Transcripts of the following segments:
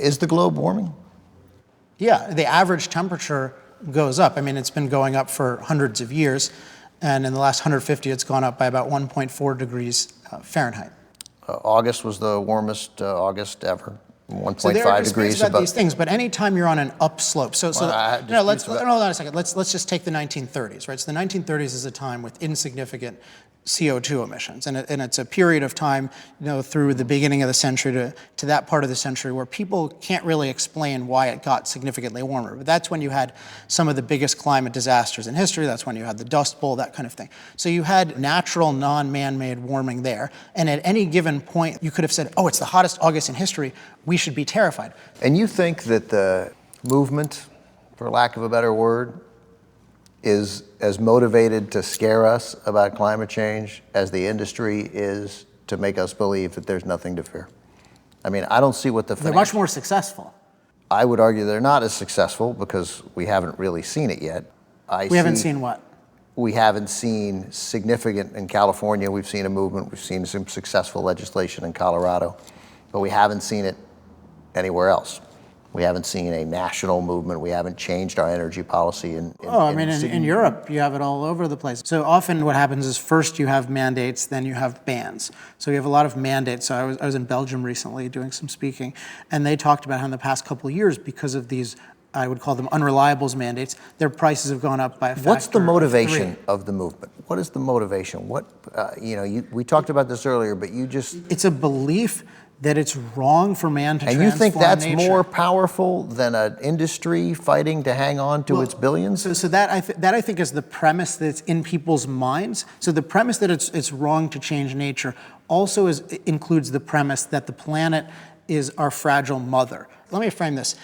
Is the globe warming? Yeah, the average temperature goes up. I mean, it's been going up for hundreds of years, and in the last 150, it's gone up by about 1.4 degrees Fahrenheit. August was the warmest August ever. 1.5 so there are degrees disputes about above. These things, but anytime you're on an upslope, hold on a second. Let's just take the 1930s, right? So the 1930s is a time with insignificant CO2 emissions, and it's a period of time, through the beginning of the century to that part of the century where people can't really explain why it got significantly warmer. But that's when you had some of the biggest climate disasters in history. That's when you had the Dust Bowl, that kind of thing. So you had natural, non-man-made warming there, and at any given point, you could have said, oh, it's the hottest August in history. We should be terrified. And you think that the movement, for lack of a better word, is as motivated to scare us about climate change as the industry is to make us believe that there's nothing to fear? I mean, I don't see what They're much more successful. I would argue they're not as successful because we haven't really seen it yet. We haven't seen what? We haven't seen significant in California. We've seen a movement. We've seen some successful legislation in Colorado, but we haven't seen it anywhere else. We haven't seen a national movement. We haven't changed our energy policy. In Europe, you have it all over the place. So often what happens is first you have mandates, then you have bans. So you have a lot of mandates. So I was in Belgium recently doing some speaking, and they talked about how in the past couple of years, because of these, I would call them unreliables mandates, their prices have gone up by a factor. What's the motivation of the movement? What is the motivation? We talked about this earlier, but It's a belief that it's wrong for man to transform nature. And you think that's nature. more powerful than an industry fighting to hang on to its billions? So that I think is the premise that's in people's minds. So the premise that it's wrong to change nature also includes the premise that the planet is our fragile mother. Let me frame this.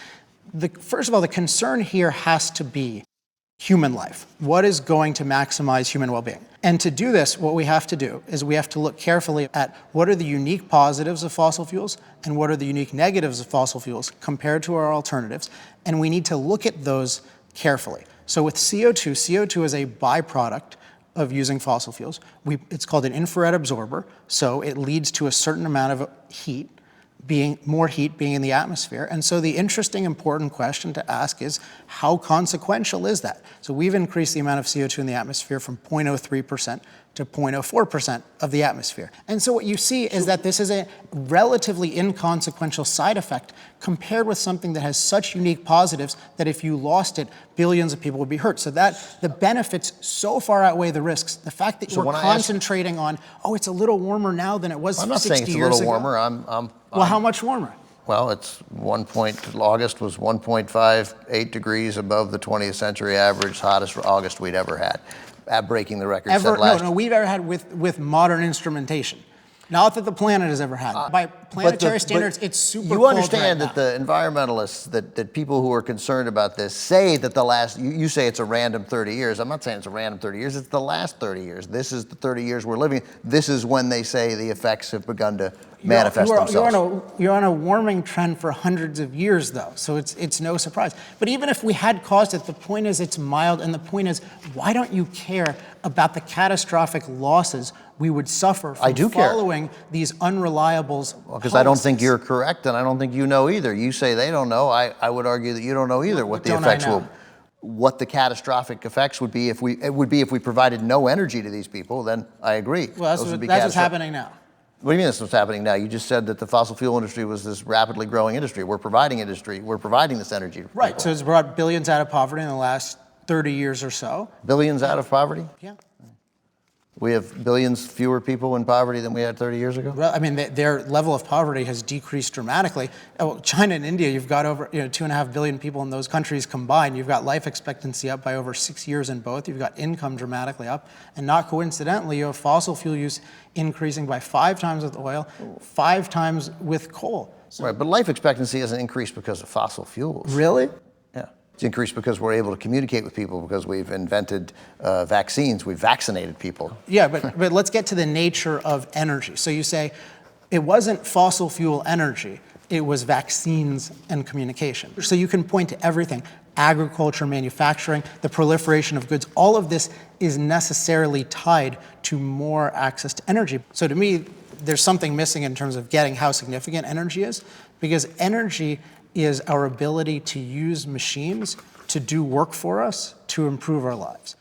First of all, the concern here has to be human life. What is going to maximize human well-being? And to do this, what we have to do is we have to look carefully at what are the unique positives of fossil fuels and what are the unique negatives of fossil fuels compared to our alternatives. And we need to look at those carefully. So with CO2 is a byproduct of using fossil fuels. It's called an infrared absorber. So it leads to a certain amount of heat, more heat being in the atmosphere. And so the interesting, important question to ask is, how consequential is that? So we've increased the amount of CO2 in the atmosphere from 0.03% to 0.04% of the atmosphere. And so what you see is that this is a relatively inconsequential side effect compared with something that has such unique positives that if you lost it, billions of people would be hurt. So that the benefits so far outweigh the risks. The fact that you're concentrating on, it's a little warmer now than it was 60 years ago. I'm not saying it's a little warmer. Well, how much warmer? Well, August was 1.58 degrees above the 20th century average, hottest August we'd ever had. Breaking the record set last year. No, we've ever had with modern instrumentation. Not that the planet has ever had. By planetary standards, it's super cold. You understand right that the environmentalists, that people who are concerned about this, say that you say it's a random 30 years. I'm not saying it's a random 30 years. It's the last 30 years. This is the 30 years we're living. This is when they say the effects have begun to manifest themselves. You're on a warming trend for hundreds of years, though, so it's no surprise. But even if we had caused it, the point is it's mild, and the point is, why don't you care about the catastrophic losses we would suffer from following these unreliables? Because I don't think you're correct, and I don't think you know either. You say they don't know. I would argue that you don't know either what the effects will. What the catastrophic effects would be if we provided no energy to these people. Then I agree. Well, that's what's happening now. What do you mean that's what's happening now? You just said that the fossil fuel industry was this rapidly growing industry. We're providing this energy to right, people. So it's brought billions out of poverty in the last 30 years or so. Billions out of poverty? Yeah. We have billions fewer people in poverty than we had 30 years ago? Well, I mean, their level of poverty has decreased dramatically. China and India, you've got over 2.5 billion people in those countries combined. You've got life expectancy up by over 6 years in both. You've got income dramatically up. And not coincidentally, you have fossil fuel use increasing by 5 times with oil, 5 times with coal. So, right, but life expectancy hasn't increased because of fossil fuels. Really? Yeah. It's increased because we're able to communicate with people, because we've invented vaccines. We've vaccinated people. Yeah, but let's get to the nature of energy. So you say it wasn't fossil fuel energy, it was vaccines and communication. So you can point to everything: agriculture, manufacturing, the proliferation of goods. All of this is necessarily tied to more access to energy. So to me, there's something missing in terms of getting how significant energy is, because energy is our ability to use machines to do work for us to improve our lives.